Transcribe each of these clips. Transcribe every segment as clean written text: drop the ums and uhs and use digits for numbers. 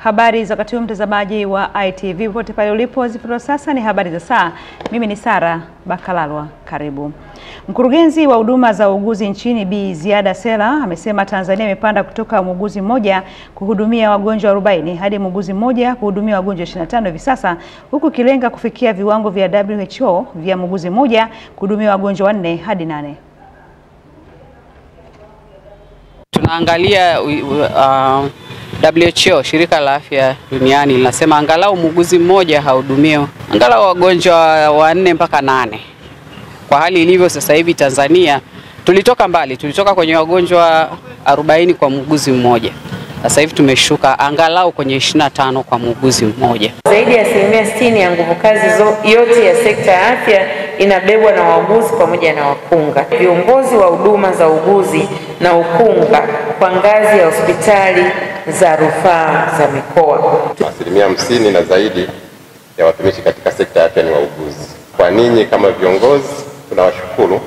Habari za wakati huu mtazamaji wa ITV popote pale ulipo, zifuatazo sasa ni habari za saa. Mimi ni Sara Bakalalwa, karibu. Mkurugenzi wa huduma za uuguzi nchini Bi Ziada Sela amesema Tanzania imepanda kutoka muuguzi mmoja kuhudumia wagonjwa 40 hadi muuguzi mmoja kuhudumia wagonjwa 25 hivi sasa, huku kilenga kufikia viwango vya WHO vya muuguzi mmoja kuhudumia wagonjwa 4 hadi 8. Tunaangalia WHO, shirika la afya duniani, linasema angalau muuguzi mmoja hahudumie angalau wagonjwa 4 mpaka 8. Kwa hali ilivyo sasa hivi Tanzania, tulitoka mbali, tulitoka kwenye wagonjwa 40 kwa muuguzi mmoja. Sasa hivi tumeshuka angalau kwenye 25 kwa muuguzi mmoja. Zaidi ya 60% ya nguvu kazi yote ya sekta ya afya inabebwa na wauguzi pamoja na wakunga. Viongozi wa huduma za uuguzi na ukunga kwa ngazi ya hospitali za rufaa za mikoa. 50% na zaidi ya watumishi katika sekta ya afya ni wauguzi. Kwa ninyi kama viongozi tunawashukuru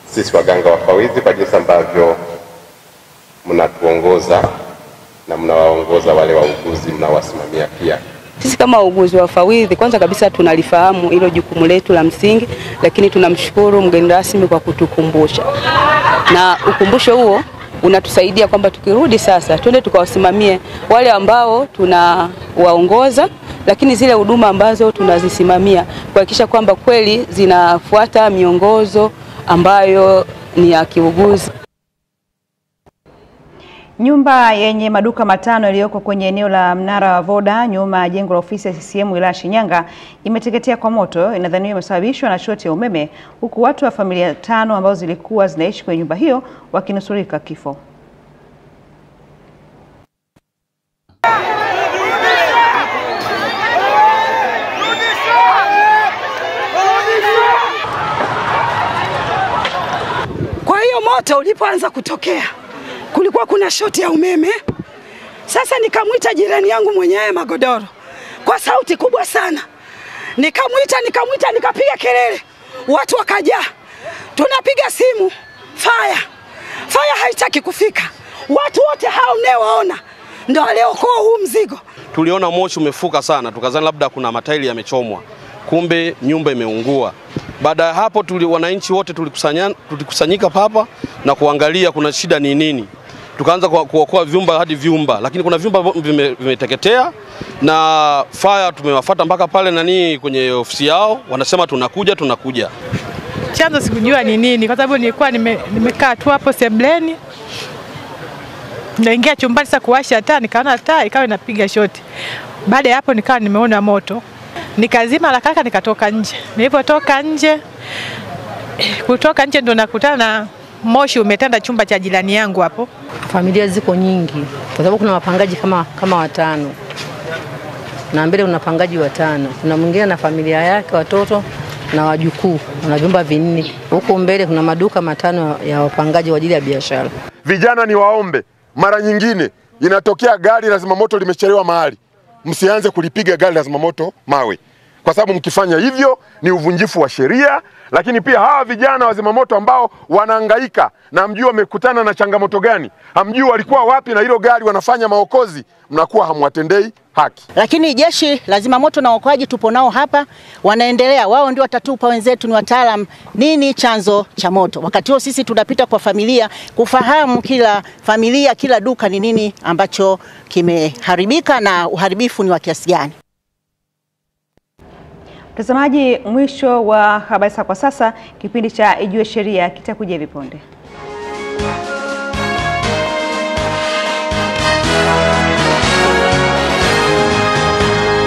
sisi waganga wafawidhi kwa jinsi ambavyo mnatuongoza na mnawaongoza wale wauguzi mnawasimamia pia. Sisi kama wauguzi wafawidhi kwanza kabisa tunalifahamu hilo jukumu letu la msingi, lakini tunamshukuru mgeni rasmi kwa kutukumbusha. Na ukumbusho huo unatusaidia kwamba tukirudi sasa twende tukawasimamie wale ambao tunawaongoza, lakini zile huduma ambazo tunazisimamia kuhakikisha kwamba kweli zinafuata miongozo ambayo ni ya kiuguzi. Nyumba yenye maduka 5 iliyoko kwenye eneo la Mnara wa Voda nyuma ya jengo la ofisi ya CCM wilaya Shinyanga imeteketea kwa moto. Inadhaniwa imesababishwa na shoti ya umeme, huku watu wa familia 5 ambao zilikuwa zinaishi kwenye nyumba hiyo wakinusurika kifo. Kwa hiyo moto ulipoanza kutokea kulikuwa kuna shoti ya umeme. Sasa nikamwita jirani yangu mwenyewe magodoro kwa sauti kubwa sana. Nikamwita nikapiga kelele. Watu wakaja. Tunapiga simu. Fire haitaki kufika. Watu wote hao mnaowaona ndio waliokoa huu mzigo. Tuliona moshi umefuka sana, tukazani labda kuna matairi yamechomwa. Kumbe nyumba imeungua. Baada ya hapo wananchi wote tulikusanyika hapa na kuangalia kuna shida ni nini. Tukaanza kuokoa vyumba hadi vyumba, lakini kuna vyumba vimeteketea na fire tumewafuata mpaka pale kwenye ofisi yao, wanasema tunakuja. Chanzo sikujua ni nini kwa sababu nilikuwa nimekaa tu hapo sebleni. Naingia chumbani sasa kuwasha taa, nikaona taa ikawa inapiga shoti. Baada ya hapo nikawa nimeona moto. Nikazima haraka nikatoka nje. Nilipotoka nje, kutoka nje ndo nakutana na moshi umetanda chumba cha jirani yangu hapo. Familia ziko nyingi kwa sababu kuna wapangaji kama 5. Na mbele kuna wapangaji 5. Kuna mwingine na familia yake, watoto na wajukuu, na vyumba 4. Huko mbele kuna maduka 5 ya wapangaji kwa ajili ya biashara. Vijana ni waombe, mara nyingine inatokea gari la zimamoto limechelewa mahali, msianze kulipiga gari la zimamoto mawe, kwa sababu mkifanya hivyo ni uvunjifu wa sheria. Lakini pia hawa vijana wa zimamoto ambao wanahangaika na mjui wamekutana na changamoto gani, hamjui walikuwa wapi na hilo gari wanafanya maokozi, mnakuwa hamwatendei haki. Lakini jeshi la zimamoto na uokoaji tupo nao hapa, wanaendelea, wao ndio watatupa, wenzetu ni wataalamu nini chanzo cha moto. Wakati huo sisi tunapita kwa familia kufahamu kila familia, kila duka ni nini ambacho kimeharibika na uharibifu ni wa kiasi gani. Mtazamaji, mwisho wa habari kwa sasa. Kipindi cha Ijue Sheria kitakuja hivi punde.